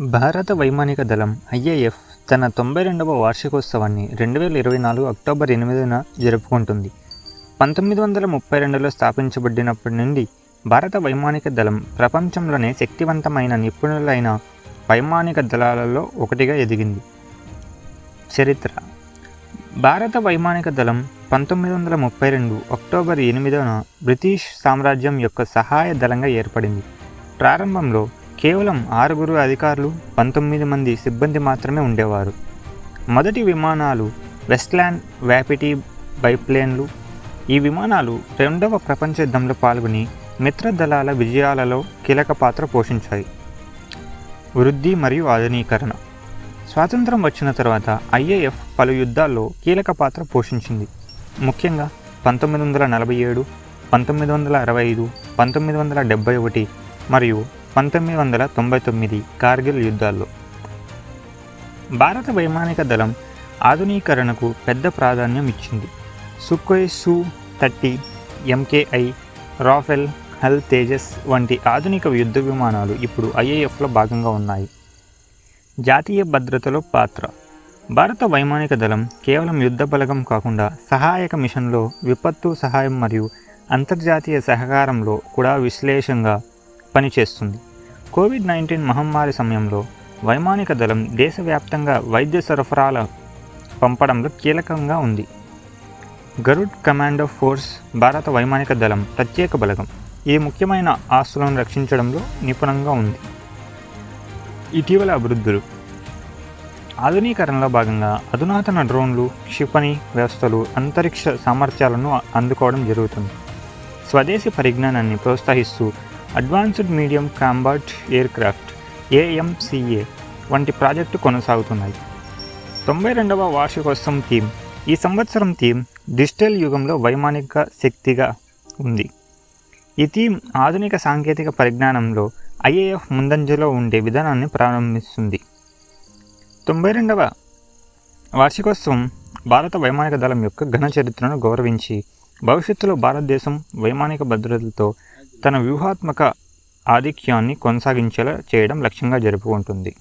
భారత వైమానిక దళం ఐఏఎఫ్ తన 92వ వార్షికోత్సవాన్ని 2024 అక్టోబర్ 8న జరుపుకుంటుంది. 1932లో స్థాపించబడినప్పటి నుండి భారత వైమానిక దళం ప్రపంచంలోనే శక్తివంతమైన నిపుణులైన వైమానిక దళాలలో ఒకటిగా ఎదిగింది. చరిత్ర. భారత వైమానిక దళం 1932 అక్టోబర్ 8న బ్రిటిష్ సామ్రాజ్యం యొక్క సహాయ దళంగా ఏర్పడింది. ప్రారంభంలో కేవలం 6 అధికారులు, 19 మంది సిబ్బంది మాత్రమే ఉండేవారు. మొదటి విమానాలు వెస్ట్లాండ్ వ్యాపిటీ బైప్లేన్లు. ఈ విమానాలు రెండవ ప్రపంచ యుద్ధంలో పాల్గొని మిత్ర దళాల విజయాలలో కీలక పాత్ర పోషించాయి. వృద్ధి మరియు ఆధునీకరణ. స్వాతంత్రం వచ్చిన తర్వాత ఐఏఎఫ్ పలు యుద్ధాల్లో కీలక పాత్ర పోషించింది. ముఖ్యంగా 1947, 1965, 1971 మరియు 1999 కార్గిల్ యుద్ధాల్లో. భారత వైమానిక దళం ఆధునీకరణకు పెద్ద ప్రాధాన్యం ఇచ్చింది. సుఖోయ్ Su-30, MKI, రాఫెల్, హల్ తేజస్ వంటి ఆధునిక యుద్ధ విమానాలు ఇప్పుడు ఐఏఎఫ్లో భాగంగా ఉన్నాయి. జాతీయ భద్రతలో పాత్ర. భారత వైమానిక దళం కేవలం యుద్ధ బలగం కాకుండా సహాయక మిషన్లో, విపత్తు సహాయం మరియు అంతర్జాతీయ సహకారంలో కూడా విశ్లేషంగా పనిచేస్తుంది. కోవిడ్-19 మహమ్మారి సమయంలో వైమానిక దళం దేశవ్యాప్తంగా వైద్య సరఫరాల పంపడంలో కీలకంగా ఉంది. గరుడ్ కమాండో ఫోర్స్ భారత వైమానిక దళం ప్రత్యేక బలగం. ఈ ముఖ్యమైన ఆస్తులను రక్షించడంలో నిపుణంగా ఉంది. ఇటీవల అభివృద్ధులు. ఆధునీకరణలో భాగంగా అధునాతన డ్రోన్లు, క్షిపణి వ్యవస్థలు, అంతరిక్ష సామర్థ్యాలను అందుకోవడం జరుగుతుంది. స్వదేశీ పరిజ్ఞానాన్ని ప్రోత్సహిస్తూ advanced medium combat aircraft AMCA వంటి ప్రాజెక్టు కొనసాగుతున్నాయి. 92వ వార్షికోత్సవం థీమ్. ఈ సంవత్సరం థీమ్ డిజిటల్ యుగంలో వైమానిక శక్తిగా ఉంది. ఈ థీమ్ ఆధునిక సాంకేతిక పరిజ్ఞానంలో ఐఏఎఫ్ ముందంజలో ఉండే విధానాన్ని ప్రారంభిస్తుంది. 92వ వార్షికోత్సవం భారత వైమానిక దళం యొక్క ఘన చరిత్రను గౌరవించి భవిష్యత్తులో భారతదేశం వైమానిక భద్రతలతో తన వ్యూహాత్మక ఆధిక్యాన్ని కొనసాగించేలా చేయడం లక్ష్యంగా జరుపుకుంటుంది.